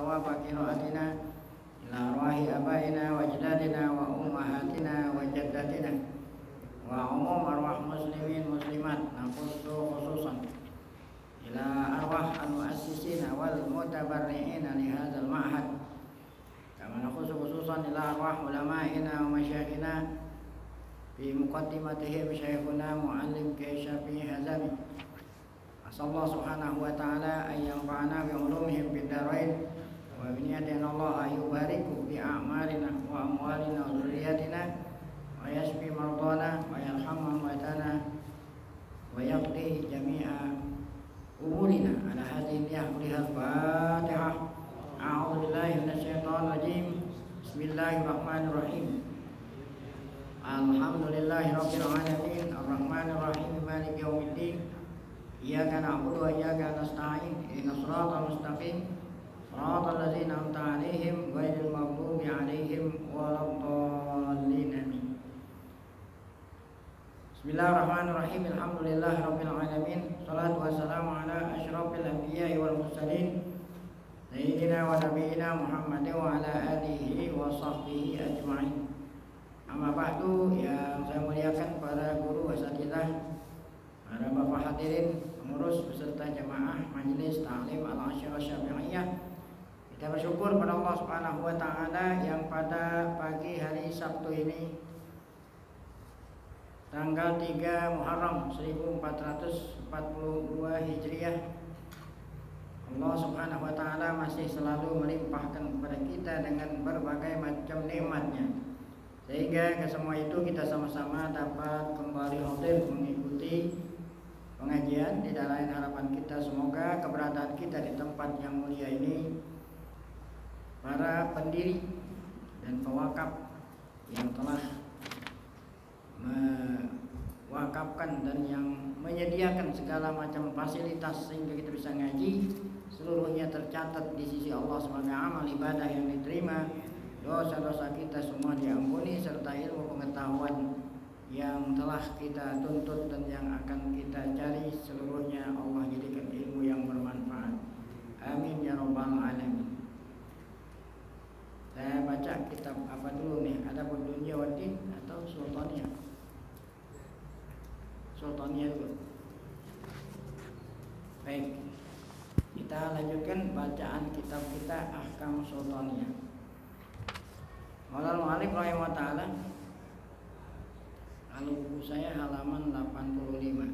thawaba qiraatina ila arwahi abaina wa ajdadina wa ummahatina wa jaddatina wa umum arwah muslimin muslimat naqussu khususan ila arwah al-muassisina wal mutabarri'ina li hadzal ma'had kama naqussu khususan ila arwah ulama'ina wa masyayikhina fi muqaddimatihim syekhuna muallim Kiai Syafi'i Hazami. Asallahu subhanahu wa ta'ala an yanfa'ana bi ulumihim fid dharain wa bi niyatin Allah ayubariku bi a'malina wa amwalina wa dzurriyyatina wa yashfi mardana wa yarhamu amwatana wa yaqdi jami'a umurina ala hadhihi al Fatihah. A'udzu billahi minasyaitonir rajim. Bismillahirrahmanirrahim. Alhamdulillahi rabbil alamin arrahmanir rahim maliki yaumiddin iyyaka na'budu wa iyyaka nasta'in ihdinas siratal mustaqim siratal ladzina an'amta 'alaihim ghairil maghdubi 'alaihim waladdallin amin. Bismillahirrahmanirrahim. Alhamdulillahi rabbil alamin shalatu wassalamu ala asyrafil anbiya'i wal mursalin sayyidina wa nabiyyina Muhammadin wa ala alihi wa sahbihi ajma'in. Amma ba'du, yang saya muliakan para guru asatidzah, para bapak hadirin, pengurus beserta jamaah majelis ta'lim al-Asyirah Syafi'iyah. Kita bersyukur pada Allah Subhanahu wa taala yang pada pagi hari Sabtu ini tanggal 3 Muharram 1442 Hijriah, Allah Subhanahu wa taala masih selalu melimpahkan kepada kita dengan berbagai macam nikmat-Nya, sehingga ke semua itu kita sama-sama dapat kembali hadir mengikuti pengajian. Tidak lain harapan kita semoga keberadaan kita di tempat yang mulia ini, para pendiri dan pewakaf yang telah mewakafkan dan yang menyediakan segala macam fasilitas sehingga kita bisa ngaji, seluruhnya tercatat di sisi Allah sebagai amal ibadah yang diterima, dosa-dosa kita semua diampuni, serta ilmu pengetahuan yang telah kita tuntut dan yang akan kita cari seluruhnya Allah jadikan ilmu yang bermanfaat. Amin ya rabbal alamin. Saya baca kitab apa dulu nih? Ada Dunya Waddin atau Sultaniyah? Sultaniyah dulu. Baik, kita lanjutkan bacaan kitab kita Ahkam Sultaniyah. Maulal Mu'alif rahimahullah ta'ala, kalau buku saya halaman 85.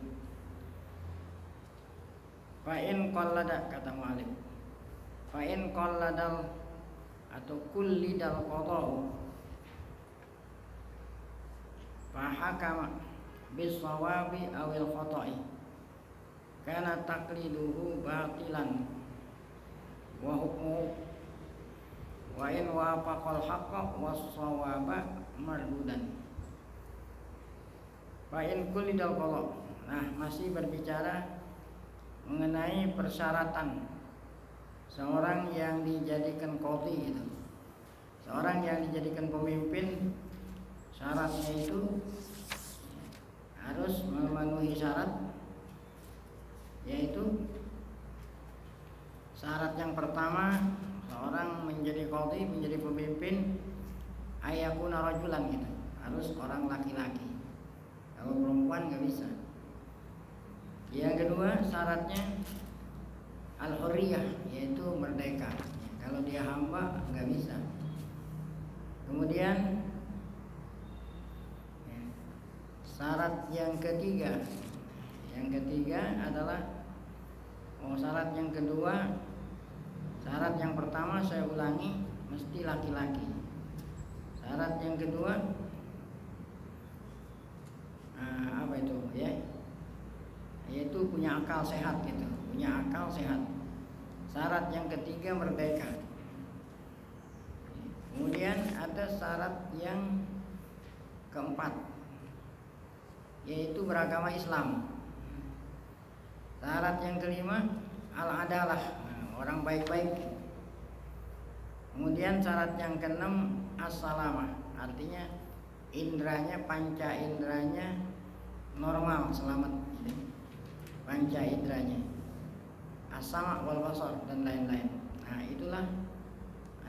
Fa'in qallada, kata Mu'alif, fa'in qalladal atau kullidal qada'u fahakama bis-sawabi awil khata'i kana taqliduhu batilan wa hukmu wa in wafaqal haqqa was-sawaba mardudan. Fa in kullidal qada. Nah, masih berbicara mengenai persyaratan seorang yang dijadikan qadhi itu. Seorang yang dijadikan pemimpin, syaratnya itu harus memenuhi syarat, yaitu syarat yang pertama, seorang menjadi qadhi, menjadi pemimpin, ayakuna rajulan gitu, harus orang laki-laki. Kalau perempuan nggak bisa. Yang kedua syaratnya al-hurriyah, yaitu merdeka. Kalau dia hamba nggak bisa. Kemudian syarat yang ketiga adalah syarat yang kedua. Syarat yang pertama saya ulangi, mesti laki-laki. Syarat yang kedua apa itu ya? Yaitu punya akal sehat gitu, punya akal sehat. Syarat yang ketiga merdeka. Kemudian ada syarat yang keempat, yaitu beragama Islam. Syarat yang kelima al-adalah, orang baik-baik. Kemudian syarat yang keenam as-salamah, artinya indranya, panca indranya normal, selamat. Panca indranya as-sama' wal basar dan lain-lain. Nah, itulah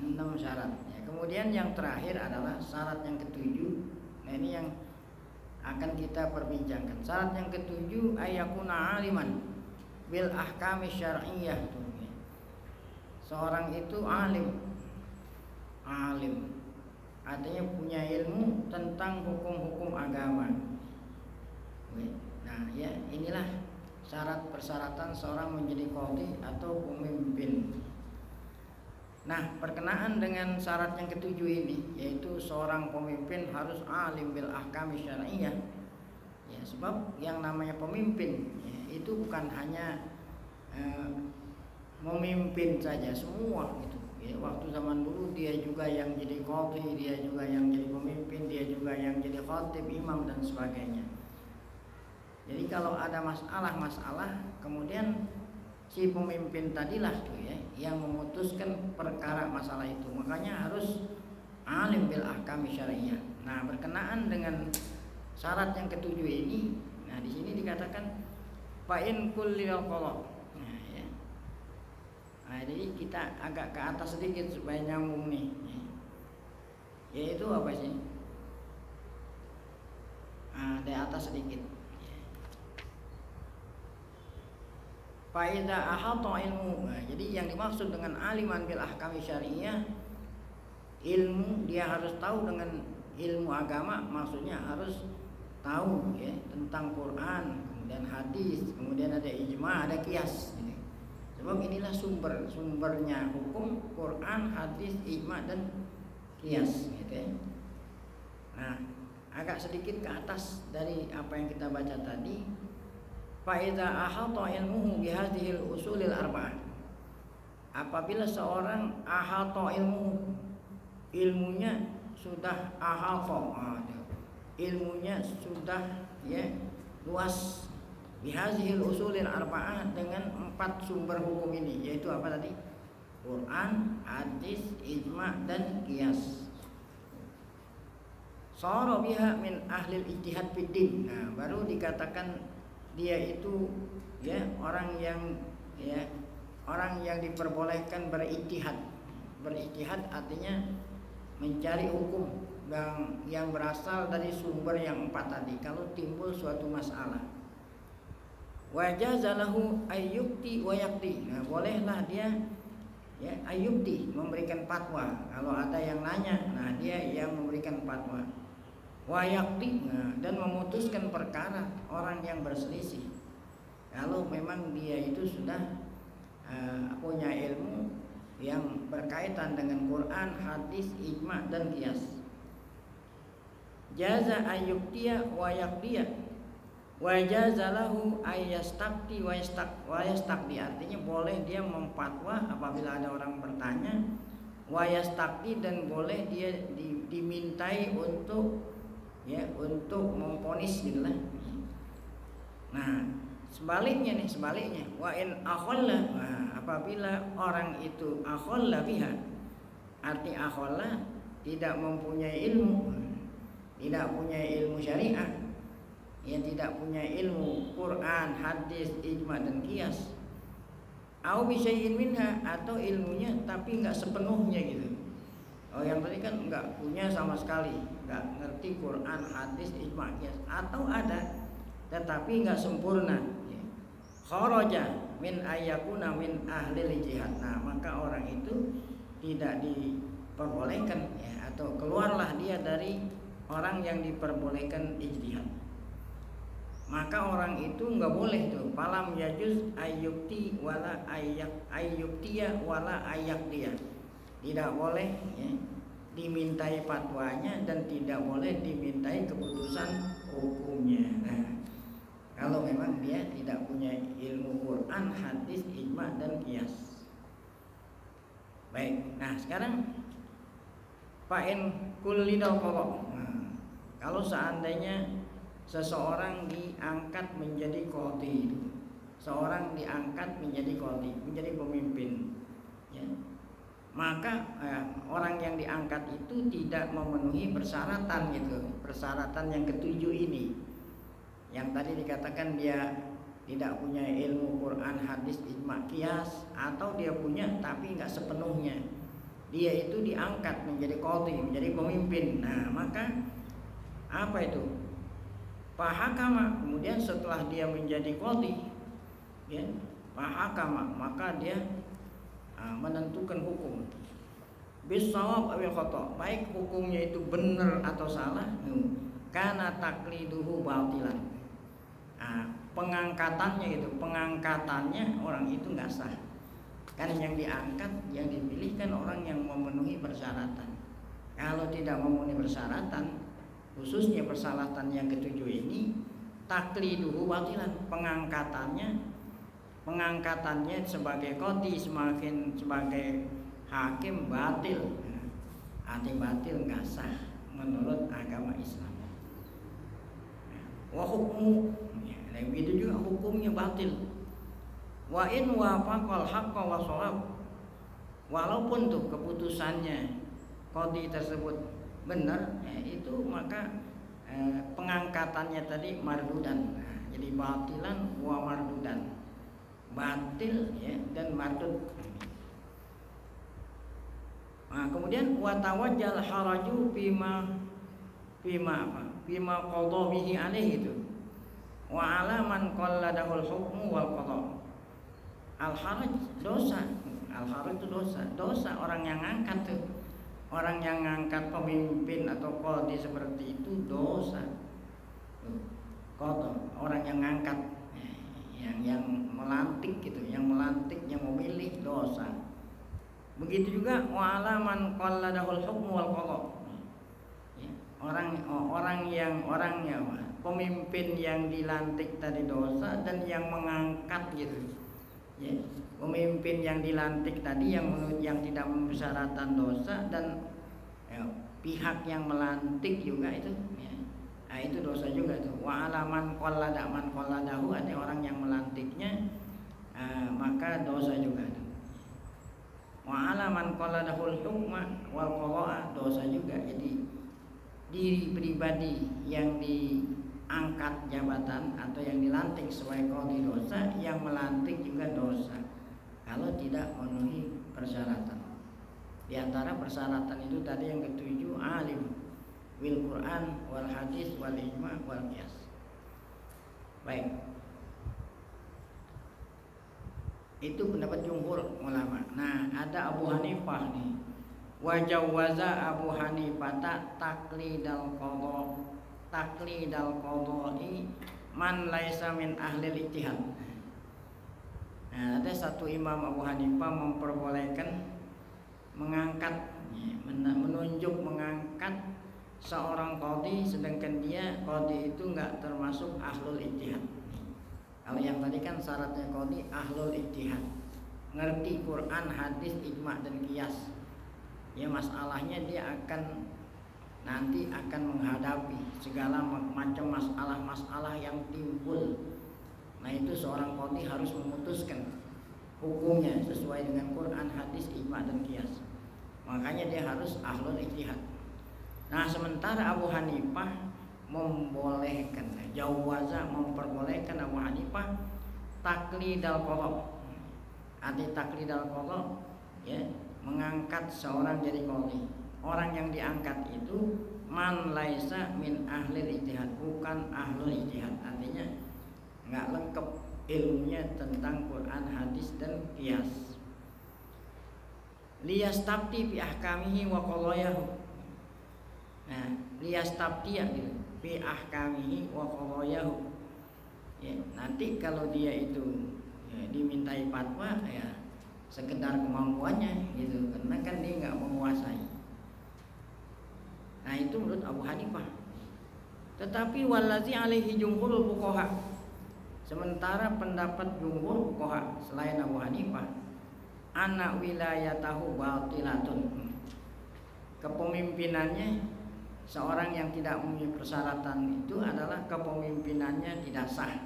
6 syarat. Ya, kemudian yang terakhir adalah syarat yang ketujuh. Nah, ini yang akan kita perbincangkan. Syarat yang ketujuh ayyakuna aliman bil ahkami syar'iyyah. Seorang itu alim artinya punya ilmu tentang hukum-hukum agama. Nah, ya inilah syarat persyaratan seorang menjadi qadhi atau pemimpin. Nah, berkenaan dengan syarat yang ketujuh ini, yaitu seorang pemimpin harus alim bil ahkami syar'iyyah. Ya, sebab yang namanya pemimpin ya, itu bukan hanya memimpin saja semua gitu. Ya, waktu zaman dulu dia juga yang jadi qadhi, dia juga yang jadi pemimpin, dia juga yang jadi khatib, imam dan sebagainya. Jadi kalau ada masalah, kemudian si pemimpin tadilah tuh ya yang memutuskan perkara masalah itu. Makanya harus alim bil ahkami syar'iyyah. Nah, berkenaan dengan syarat yang ketujuh ini, nah di sini dikatakan fa in kullil qala. Nah, ya. Nah, jadi kita agak ke atas sedikit supaya nyambung nih. Yaitu apa sih? Di atas sedikit. Faida ahata ilmu. Nah, jadi yang dimaksud dengan aliman bil ahkami syar'iyyah, ilmu dia harus tahu dengan ilmu agama, maksudnya harus tahu ya tentang Quran, kemudian hadis, kemudian ada ijma, ada qiyas. Sebab inilah sumbernya hukum, Quran, hadis, ijma dan qiyas gitu ya. Nah, agak sedikit ke atas dari apa yang kita baca tadi. Faida ahata ilmuhu bihadhil usulil arba'ah. Apabila seorang ahata ilmunya sudah ahata, ilmunya sudah ya luas bihadhil usulil arba'ah dengan 4 sumber hukum ini, yaitu apa tadi? Quran, hadis, ijma dan qiyas. Sara biha min ahlil ijtihad fid din. Nah, baru dikatakan dia itu ya orang yang diperbolehkan berijtihad. Berijtihad artinya mencari hukum yang berasal dari sumber yang 4 tadi. Kalau timbul suatu masalah, wajaza lahu ayyubti wa yaqdi. Nah, bolehlah dia ya ayyubti memberikan fatwa. Kalau ada yang nanya, nah dia yang memberikan fatwa. Wayakti, dan memutuskan perkara orang yang berselisih. Kalau memang dia itu sudah punya ilmu yang berkaitan dengan Quran, hadis, ijma dan qiyas. Jaza ayyuktiya wa yaqdiya wa jaza lahu ayyastaqti wa yastaqdi. Artinya boleh dia memfatwa apabila ada orang bertanya, wa yastaqdi, dan boleh dia dimintai untuk memponis gitu lah. Nah, sebaliknya wa in akhalla, apabila orang itu akhalla biha, arti akhalla tidak mempunyai ilmu, tidak punya ilmu syariah, tidak punya ilmu Quran, hadis, ijma dan qiyas. Au bi syai'in minha, atau ilmunya tapi enggak sepenuhnya gitu. Oh, yang tadi kan enggak punya sama sekali, enggak ngerti Quran, hadis, ijma, qiyas, atau ada tetapi enggak sempurna. Kharaja min ayyakuna min ahli jihad. Nah, maka orang itu tidak diperbolehkan ya, atau keluarlah dia dari orang yang diperbolehkan ijtihad. Maka orang itu enggak boleh tuh falam yajuz ayyukti wala ayyuktiya wala ayyakdiya. Tidak boleh ya, dimintai fatwanya dan tidak boleh dimintai keputusan hukumnya. Nah, kalau memang dia tidak punya ilmu Quran, hadis, ijma dan qiyas. Baik. Nah, sekarang fa'in kullidal qada. Nah, kalau seandainya seseorang diangkat menjadi qadhi, seorang diangkat menjadi qadhi, menjadi pemimpin ya, maka orang yang diangkat itu tidak memenuhi persyaratan gitu, persyaratan yang ketujuh ini. Yang tadi dikatakan dia tidak punya ilmu Quran, hadis, ijma, qiyas, atau dia punya tapi enggak sepenuhnya. dia itu diangkat menjadi qadhi, menjadi pemimpin. Nah, maka apa itu? Fahakama, kemudian setelah dia menjadi qadhi, ya, fahakama, maka dia menentukan hukum. Bisawab awil khata, baik hukumnya itu benar atau salah, kana takliduhu batilan. Pengangkatannya itu, pengangkatannya orang itu nggak sah. Kan yang diangkat, yang dipilih kan orang yang memenuhi persyaratan. Kalau tidak memenuhi persyaratan, khususnya persyaratan yang ketujuh ini, takliduhu batilan, pengangkatannya sebagai qadhi, semakin sebagai hakim batil. Arti batil nggak sah menurut agama Islam. Wa hukmu, nah begitu juga hukumnya batil. Wa in wafaqal haqqa wa shawab, walaupun tuh keputusannya qadhi tersebut benar, itu maka pengangkatannya tadi mardudan. Jadi batilan wa mardudan, batil ya, dan mardud. Kemudian wa tawajjal haraju bima qadha bihi alaihi itu. Wa ala man qalladahul hukmu wal qadha. Al-haraj dosa. Al-haraj itu dosa orang yang ngangkat tuh. Orang yang ngangkat pemimpin atau qadhi seperti itu dosa. Qadha, orang yang ngangkat, yang melantik gitu, yang memilih dosa. Begitu juga wa'ala man qalladahul hukmu wal qadha. Orangnya pemimpin yang dilantik tadi dosa dan yang mengangkat gitu. Ya, pemimpin yang dilantik tadi yang tidak memenuhi persyaratan dosa, dan pihak yang melantik juga itu, ya. Nah, itu dosa juga tuh. Wa alaman qalladahu, ada orang yang melantiknya, maka dosa juga tuh. Wa alaman qalladahul hukma wal qadha, dosa juga. Jadi diri pribadi yang diangkat jabatan atau yang dilantik sebagai qadhi dosa, yang melantik juga dosa kalau tidak memenuhi persyaratan. Di antara persyaratan itu tadi yang ketujuh, alim bil Quran wal hadis wal ijma wal qiyas. Baik, itu pendapat jumhur ulama. Nah, ada Abu Hanifah nih. Wa jawaza Abu Hanifah taklidal qadha'i man laisa min ahli ijtihad. Nah, ada satu Imam Abu Hanifah memperbolehkan menunjuk mengangkat seorang qadhi, sedangkan dia qadhi itu enggak termasuk ahlul ijtihad. Kalau yang tadi kan syaratnya qadhi ahlul ijtihad, ngerti Quran, hadis, ijma dan qiyas. Ya, masalahnya dia nanti akan menghadapi segala macam masalah yang timbul. Nah, itu seorang qadhi harus memutuskan hukumnya sesuai dengan Quran, hadis, ijma dan qiyas. Makanya dia harus ahlul ijtihad. Nah, sementara Abu Hanifah membolehkan, jawaza memperbolehkan Abu Hanifah taklidal qadha. Arti taklidal qadha, ya, mengangkat seorang jadi qadhi. Orang yang diangkat itu man laisa min ahli ijtihad, bukan ahlul ijtihad. Artinya enggak lengkap ilmunya tentang Quran, hadis dan qiyas. Liyastabti bi ahkamihi wa qadhayahu. Nah, liyastabti gitu, bi ahkamihi wa qadhayahu. Ya, nanti kalau dia itu dimintai fatwa, ya sekedar kemampuannya gitu, karena kan dia nggak menguasai. Nah, itu menurut Abu Hanifah. Tetapi walazi alaihi jumhurul fuqaha, sementara pendapat jumhur fuqaha selain Abu Hanifah, anna wilayatahu batilatun, kepemimpinannya seorang yang tidak memiliki persyaratan itu adalah kepemimpinannya tidak sah.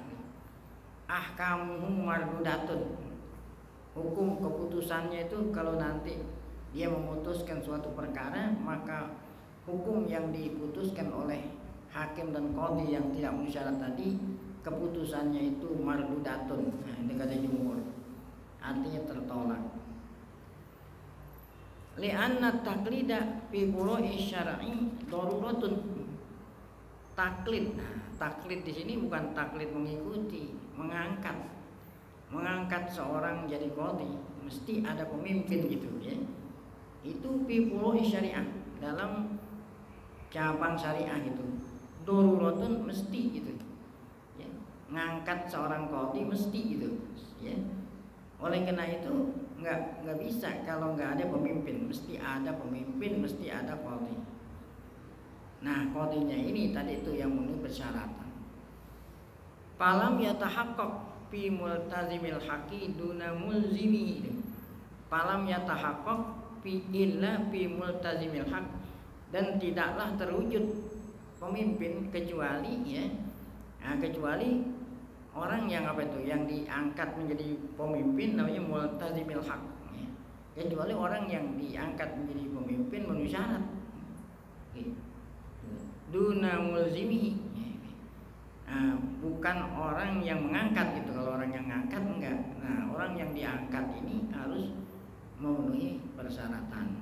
Ahkamuhu mardudatun, hukum keputusannya itu kalau nanti dia memutuskan suatu perkara, maka hukum yang diputuskan oleh hakim dan qadhi yang tidak memenuhi syarat tadi, keputusannya itu mardudatun. Nah, ini kata jumhur, artinya tertolak. li'anna taqlida fi furu'i syar'i daruratun. Taklid. Nah, taklid di sini bukan taklid mengikuti, mengangkat. Mengangkat seorang jadi qadhi, mesti ada pemimpin gitu ya. Itu fi furu'i syariah, dalam cabang syariah itu. Daruratun mesti gitu. Ya. Ngangkat seorang qadhi mesti gitu ya. Oleh karena itu nggak bisa kalau nggak ada pemimpin, mesti ada pemimpin, mesti ada qadhi. Nah, qadhinya ini tadi itu yang memenuhi persyaratan. Falam yatahaqqaq fi multazimil haqqi duna mulzimi. Falam yatahaqqaq fi illa fi multazimil haqq, dan tidaklah terwujud pemimpin kecuali ya. Nah, kecuali orang yang apa itu, yang diangkat menjadi pemimpin namanya multazimil haq ya. Kecuali orang yang diangkat menjadi pemimpin memenuhi syarat duna mulzimihi ya. Nah, bukan orang yang mengangkat gitu. Kalau orang yang mengangkat enggak. Nah, orang yang diangkat ini harus memenuhi persyaratan.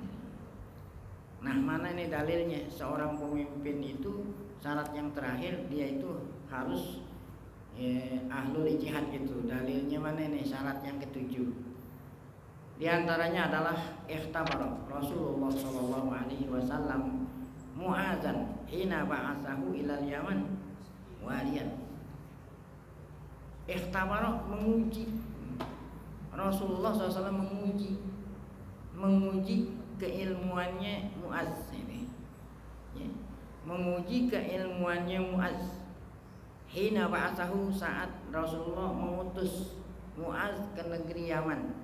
Nah, mana ini dalilnya? Seorang pemimpin itu syarat yang terakhir dia itu harus ahlul ijtihad gitu. Dalilnya mana ini? Syarat yang ketujuh. Di antaranya adalah ikhtabar Rasulullah sallallahu alaihi wasallam Mu'adzan hina ba'atsahu ilal Yaman waliyan. Ikhtabar, menguji. Rasulullah SAW menguji keilmuannya Mu'adz ini. Ya. Menguji keilmuannya Mu'adz. Hina ba'atsahu, saat Rasulullah mengutus Mu'adz ke negeri Yaman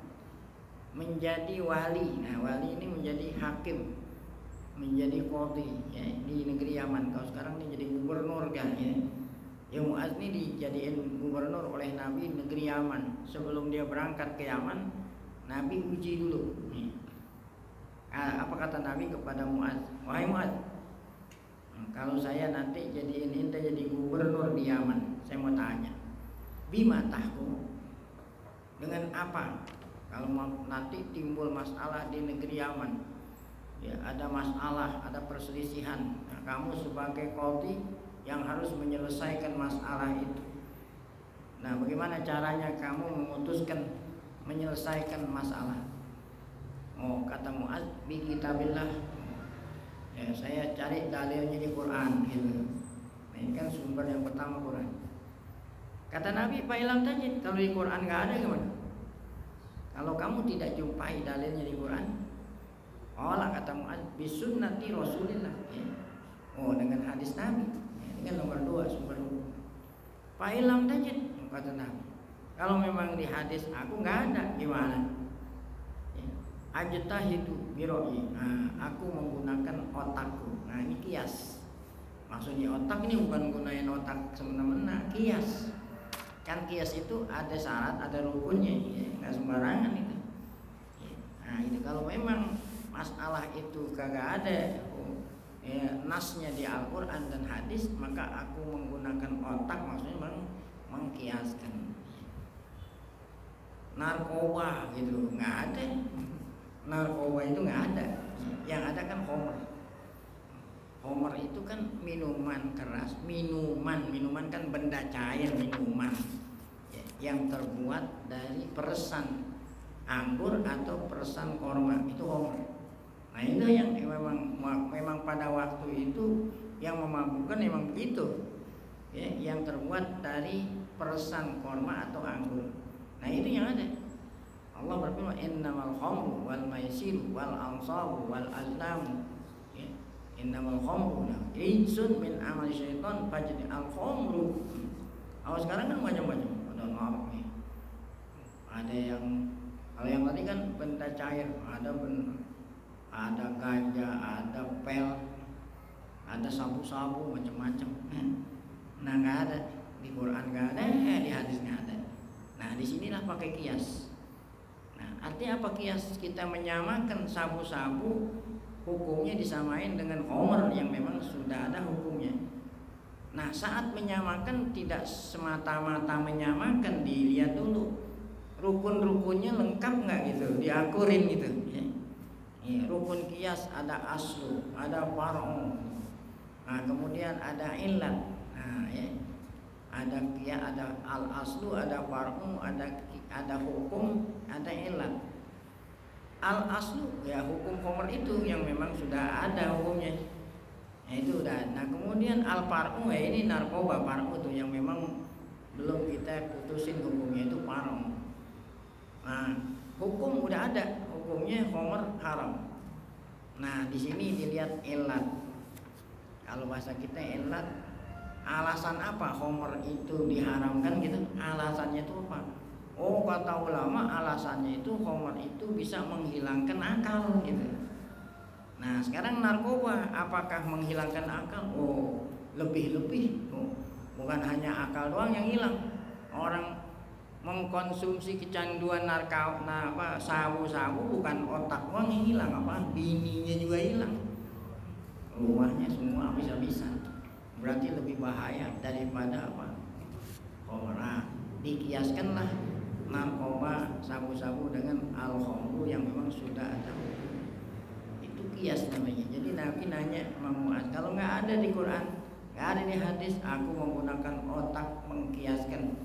menjadi wali. Nah, wali ini menjadi hakim, menjadi qadhi ya, di negeri Yaman. Kalau sekarang ini jadi gubernur kan ya. Ya, Mu'adz ini dijadiin gubernur oleh Nabi negeri Yaman. Sebelum dia berangkat ke Yaman, Nabi uji dulu. Apa kata Nabi kepada Mu'adz? Wahai Mu'adz, kalau saya nanti jadiin ente jadi gubernur di Yaman, saya mau tanya, bima tahkum, dengan apa? Kalau nanti timbul masalah di negeri Yaman, ya, ada masalah, ada perselisihan. Nah, kamu sebagai qadhi yang harus menyelesaikan masalah itu. Nah, bagaimana caranya kamu memutuskan, menyelesaikan masalah? Oh, kata Mu'adz, bi kitabillah. Ya, saya cari dalilnya di Quran gitu. Nah, ini kan sumber yang pertama Quran. Kata Nabi, Pak Ilham tajid, kalau di Quran nggak ada gimana? Kalau kamu tidak jumpai dalilnya di Quran, Allah kata Mu'adz, bisunnati Rasulillah ya. Oh, dengan hadis Nabi ya, dengan nomor 2 sumber hukum. Fa ilam tajid, kata Nabi, kalau memang di hadis aku nggak ada, gimana? Ya. Ajtahidu biroi. Nah, aku menggunakan otakku. Nah, ini kias. Maksudnya otak ini bukan gunain otak semena-mena, kias. Kan kias itu ada syarat, ada rukunnya ya, nggak sembarangan itu ya. Nah, itu kalau memang masalah itu kagak ada ya, nasnya di Al-Quran dan hadis, maka aku menggunakan otak, maksudnya mengkiaskan. Narkoba gitu nggak ada, narkoba itu nggak ada. Yang ada kan homer. Homer itu kan minuman keras, minuman kan benda cair, minuman ya, yang terbuat dari peresan anggur atau peresan korma, itu homer. Nah, itu yang memang pada waktu itu yang memabukkan memang begitu ya, yang terbuat dari peresan korma atau anggur. Nah, itu yang ada. Allah berfirman, innamal khamru wal maisiru wal ansabu wal azlamu ya. Innamal khamru rijsun min amal syaitan fajri al khamru. Oh, sekarang kan macam-macam, ada narok nih, ada yang, kalau yang tadi kan benda cair, ada ganja, ada pel, ada sabu-sabu, macam-macam. Nah, nggak ada di Quran, nggak ada, di hadis nggak ada. Nah, disinilah pakai kias. Nah, artinya apa kias? Kita menyamakan sabu-sabu, hukumnya disamain dengan homer yang memang sudah ada hukumnya. Nah, saat menyamakan tidak semata-mata menyamakan, dilihat dulu rukun-rukunnya lengkap nggak gitu, diakurin gitu ya. Ya, rukun kias ada aslu, ada far'u. Nah, kemudian ada illat. Nah, ya. Ada al aslu, ada far'u, ada hukum, ada illat. Al aslu ya hukum khomer itu yang memang sudah ada hukumnya. Ya, itu udah. Nah, kemudian al far'u ya ini narkoba far'u tuh yang memang belum kita putusin hukumnya itu far'u. Nah, hukum udah ada, hukumnya khomer haram. Nah, di sini dilihat illat. Kalau bahasa kita illat, alasan apa khomer itu diharamkan gitu? Alasannya itu apa? Oh, kata ulama alasannya itu khomer itu bisa menghilangkan akal gitu. Nah, sekarang narkoba apakah menghilangkan akal? Oh, lebih-lebih. Oh, bukan hanya akal doang yang hilang. Orang mengkonsumsi kecanduan sabu-sabu bukan otak doang yang hilang, apa bininya juga hilang, rumahnya semua bisa-bisa. Berarti lebih bahaya daripada apa? Nah, dikiaskanlah narkoba sabu-sabu dengan al-khamru yang memang sudah ada. Itu kias namanya. Jadi Nabi nanya Imam Mu'adz, kalau nggak ada di Quran, nggak ada di hadis, aku menggunakan otak mengkiaskan.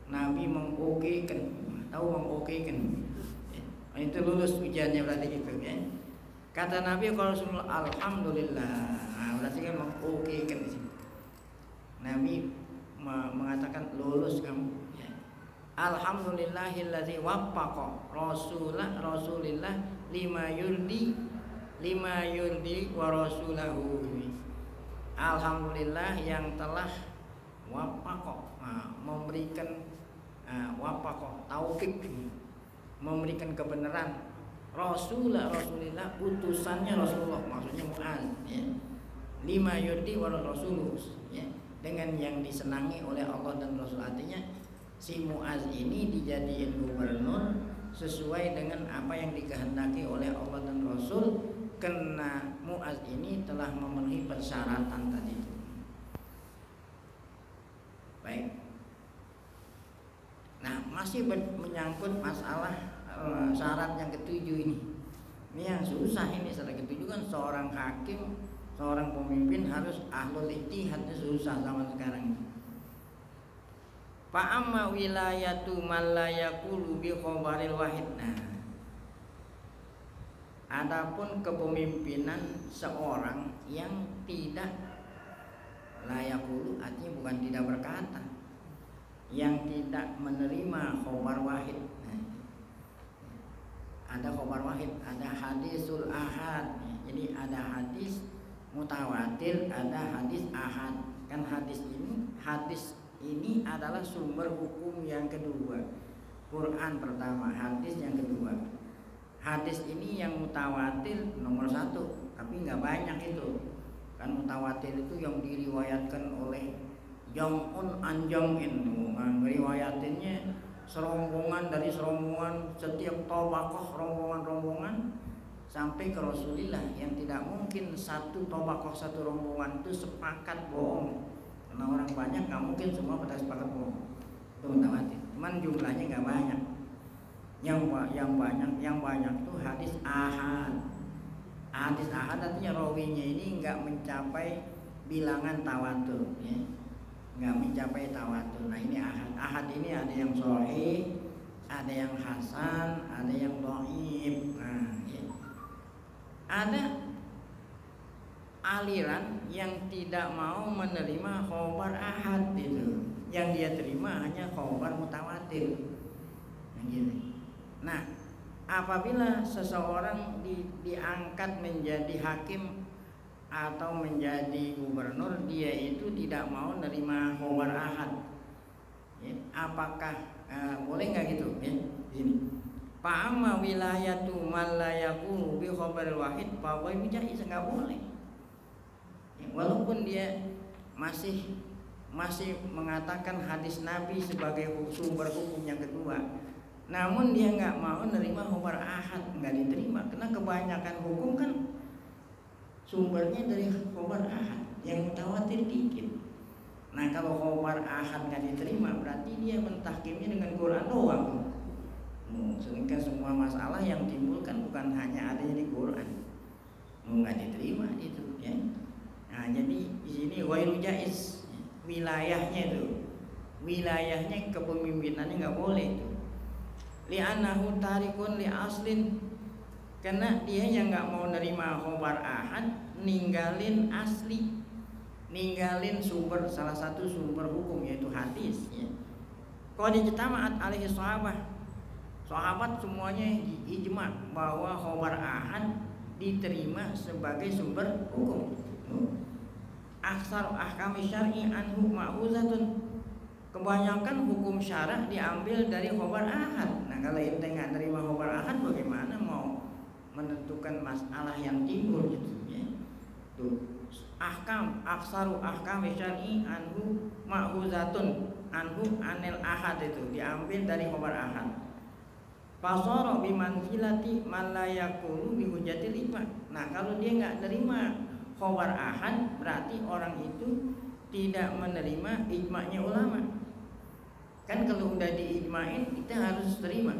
Nabi mengokekan, tahu mengokekan, itu lulus ujiannya berarti gitu ya. Kata Nabi kalau Rasulullah alhamdulillah, nah, berarti kan mengokekan di sini. Nabi mengatakan lulus kamu. Ya. Alhamdulillahilladzi waffaqa Rasulillah lima yurdi wa rasulahu. Alhamdulillah yang telah waffaqa, memberikan wafaqah taufik, memberikan kebenaran Rasulillah utusannya Rasulullah, maksudnya Mu'adz ya. Lima yurdi wa rasulus ya, dengan yang disenangi oleh Allah dan Rasul. Artinya si Mu'adz ini dijadiin gubernur sesuai dengan apa yang dikehendaki oleh Allah dan Rasul, karena Mu'adz ini telah memenuhi persyaratan tadi itu. Baik. Nah, masih menyangkut masalah syarat yang ketujuh ini. Ini yang susah ini, syarat ketujuh kan seorang hakim, seorang pemimpin harus ahlul ijtihad, susah zaman sekarang ini. Fa amma wilayatu man la yaqulu bi khabaril wahid. Nah, adapun kepemimpinan seorang yang tidak layak yaqulu, artinya bukan tidak berkata, yang tidak menerima khobar wahid. Nah, ada khobar wahid, ada hadisul ahad. Jadi ada hadis mutawatir, ada hadis ahad. Kan hadis ini adalah sumber hukum yang kedua. Quran pertama, hadis yang kedua. Hadis ini yang mutawatir nomor 1, tapi nggak banyak itu. Kan mutawatir itu yang diriwayatkan oleh Jam'un an Jam'in, meriwayatinnya serombongan dari serombongan, setiap tabaqah rombongan sampai ke Rasulullah, yang tidak mungkin satu tabaqah satu rombongan itu sepakat bohong, karena orang banyak nggak mungkin semua pada sepakat bohong. Itu mutawatir, cuman jumlahnya nggak banyak. Yang banyak itu hadis ahad. Hadis ahad artinya rawinya ini nggak mencapai bilangan tawatur ya. Nggak mencapai tawatur. Nah, ini ahad. Ahad ini ada yang sahih, ada yang hasan, ada yang dhaif. Nah, ya. Ada aliran yang tidak mau menerima khobar ahad itu. Yang dia terima hanya khobar mutawatir. Nah, gitu. Nah, apabila seseorang diangkat menjadi hakim atau menjadi gubernur, dia itu tidak mau menerima khobar ahad ya, apakah boleh nggak gitu ya? Ini Fa'amma wilayatu man la yaqulu bi khobaril wahid fa wa bijaiz, nggak boleh ya, walaupun dia masih mengatakan hadis Nabi sebagai sumber hukum yang kedua, namun dia nggak mau menerima khobar ahad, nggak diterima karena kebanyakan hukum kan sumbernya dari khobar ahad yang mutawatir dikit. Nah, kalau khobar ahad nggak diterima berarti dia mentahkimnya dengan Quran doang. Sedangkan semua masalah yang timbul kan bukan hanya adanya di Quran, nggak diterima itu ya. Nah jadi di sini ghairu jaiz, wilayahnya itu, wilayahnya kepemimpinannya nggak boleh itu. Li'annahu tarikun li aslin, karena dia yang nggak mau nerima khobar ahad, ninggalin asli, ninggalin sumber, salah satu sumber hukum yaitu hadis ya. Qad ijtama'at alaihi sahabat semuanya ijma bahwa khobar ahad diterima sebagai sumber hukum. Aksar ahkami syar'i anhu ma'khuzatun, kebanyakan hukum syara diambil dari khobar ahad. Nah kalau ente nggak nerima khobar ahad, bagaimana mau menentukan masalah yang timbul gitu ya. Tuh ahkam, aksaru ahkami syar'i anhu ma'khuzatun, anhu anil ahad, itu diambil dari khobar ahad. Fasara bimanzilati man la yaqulu bi hujjatil ijma. Nah, kalau dia enggak nerima khobar ahad, berarti orang itu tidak menerima ijma'nya ulama. Kan kalau udah diijma'in kita harus terima.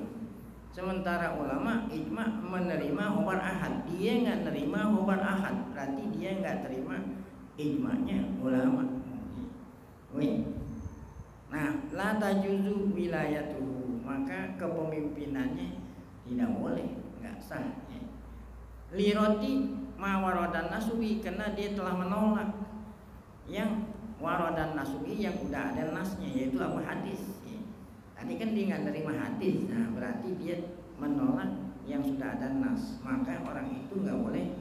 Sementara ulama ijma' menerima khobar ahad, dia enggak nerima khobar ahad, berarti dia enggak terima ijma'nya ulama. Nah, la tajuzu wilayatuhu, maka kepemimpinannya tidak boleh, nggak sah ya. Liroti ma waradan nasubi, karena dia telah menolak yang waradan nasubi, yang udah ada nasnya, yaitu apa, hadis ya. Tadi kan dia nggak terima hadis, nah berarti dia menolak yang sudah ada nas, maka orang itu nggak boleh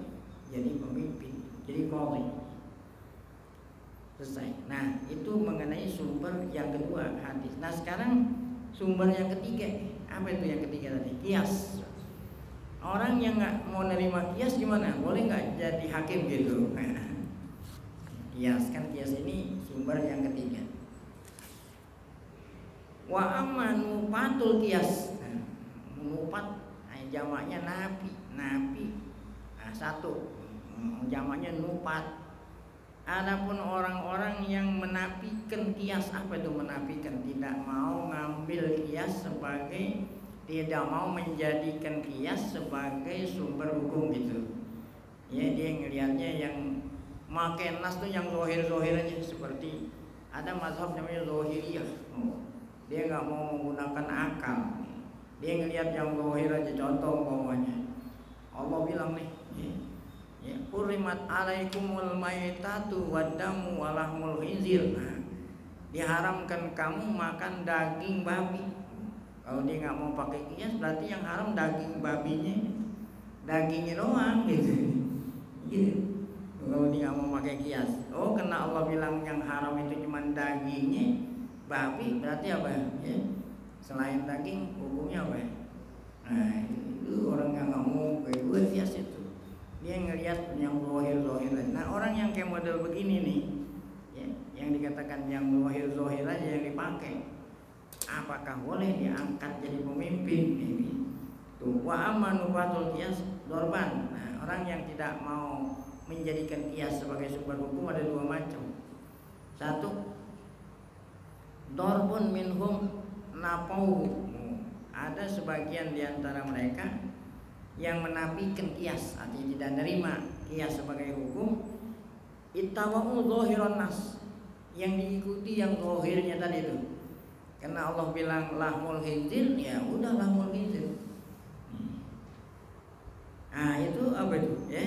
jadi pemimpin, jadi qadhi. Selesai. Nah itu mengenai sumber yang kedua, hadis. Nah sekarang sumber yang ketiga, apa itu yang ketiga tadi? Qiyas. Orang yang nggak mau nerima qiyas gimana? Boleh nggak jadi hakim gitu? Qiyas, kan qiyas ini sumber yang ketiga. Wa amma nupatul qiyas. Nupat jamaknya napi. Nah, satu jamaknya nupat. Adapun orang-orang yang menafikan qiyas, apa itu menafikan? Tidak mau ngambil qiyas sebagai, tidak mau menjadikan qiyas sebagai sumber hukum gitu. Ya, dia ngelihatnya yang makai nas tuh yang zahir-zahir aja, seperti ada mazhab namanya zahiriyah. Dia nggak mau menggunakan akal. Dia ngelihat yang zahir aja. Contoh umpamanya Allah bilang nih, ya, Hurrimat alaikumul maitatu wadamu walahmul khinzir. Nah, diharamkan kamu makan daging babi. Kalau dia nggak mau pakai qiyas, berarti yang haram daging babinya, dagingnya doang gitu. Kalau dia nggak mau pakai qiyas, oh karena Allah bilang yang haram itu cuma dagingnya babi, berarti apa ya? Selain daging hukumnya apa? Nah itu orang yang nggak mau pakai qiyas itu. Dia ngelihat yang zahir-zahir. Nah orang yang kayak model begini nih ya, yang dikatakan yang zahir-zahir aja yang dipakai, apakah boleh diangkat jadi pemimpin ini? Tuh wa amanu fatul qiyas dorban. Nah orang yang tidak mau menjadikan qiyas sebagai sumber hukum ada dua macam. Satu, dorbun minhum napau. Ada sebagian diantara mereka yang menafikan qiyas, artinya tidak menerima qiyas sebagai hukum. Ittawa'u zahiran nas, yang diikuti yang zahirnya tadi itu. Karena Allah bilang lahmul khinzir, ya udah lahmul khinzir. Nah itu apa itu ya?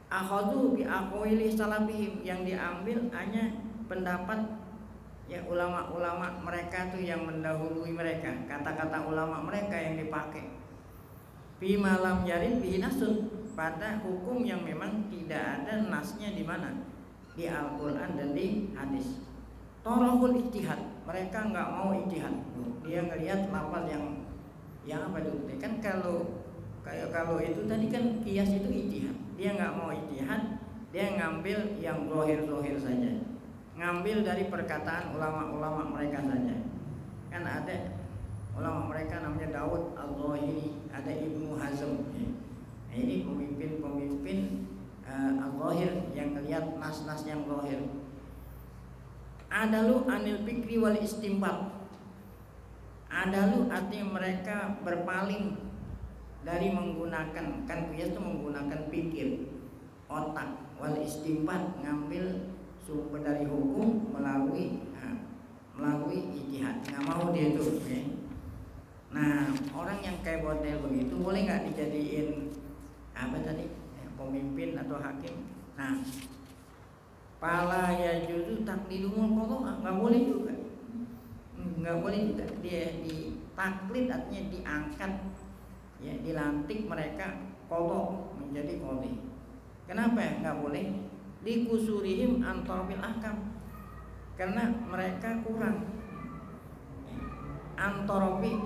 Akhadhu bi aqwali salafihim, yang diambil hanya pendapat ya ulama-ulama mereka tuh yang mendahului mereka, kata-kata ulama mereka yang dipakai. Fi malam yarid bi nasun, pada hukum yang memang tidak ada nasnya di mana? Di Al-Qur'an dan di hadis. Tarahul ijtihad, mereka nggak mau ijtihad. Dia ngelihat lafaz yang apa itu? Kan kalau itu tadi kan qiyas itu ijtihad. Dia nggak mau ijtihad, dia ngambil yang zahir-zahir saja. Ngambil dari perkataan ulama-ulama mereka saja. Kan ada ulama mereka namanya Daud Al-Zahiri, ada Ibnu Hazm. Nah, ini pemimpin-pemimpin Al-Zahir yang lihat nas-nas yang zahir. Adalu anil fikri wal istimbat. Adalu artinya mereka berpaling dari menggunakan, kan qiyas itu menggunakan pikir, otak. Wal istinbat ngambil sumber dari hukum melalui ijtihad. Nggak mau dia itu. Okay? Nah, orang yang kayak model begitu boleh nggak dijadiin apa tadi? Pemimpin atau hakim? Nah, pala ya juzu taklidumul qadha, nggak boleh juga. Nggak boleh juga dia ditaklid, artinya diangkat, ya dilantik mereka qadha menjadi qadhi. Kenapa nggak boleh? Likusurihim antarbil ahkam, karena mereka kurang antoropi,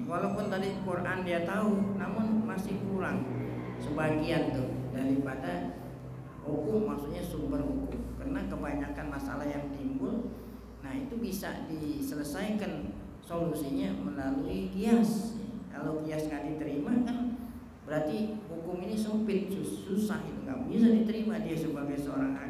walaupun tadi Quran dia tahu, namun masih kurang sebagian tuh daripada hukum, maksudnya sumber hukum. Karena kebanyakan masalah yang timbul, nah itu bisa diselesaikan solusinya melalui qiyas. Kalau qiyas nggak diterima kan berarti hukum ini sempit, susah, itu nggak bisa diterima dia sebagai seorang hakim.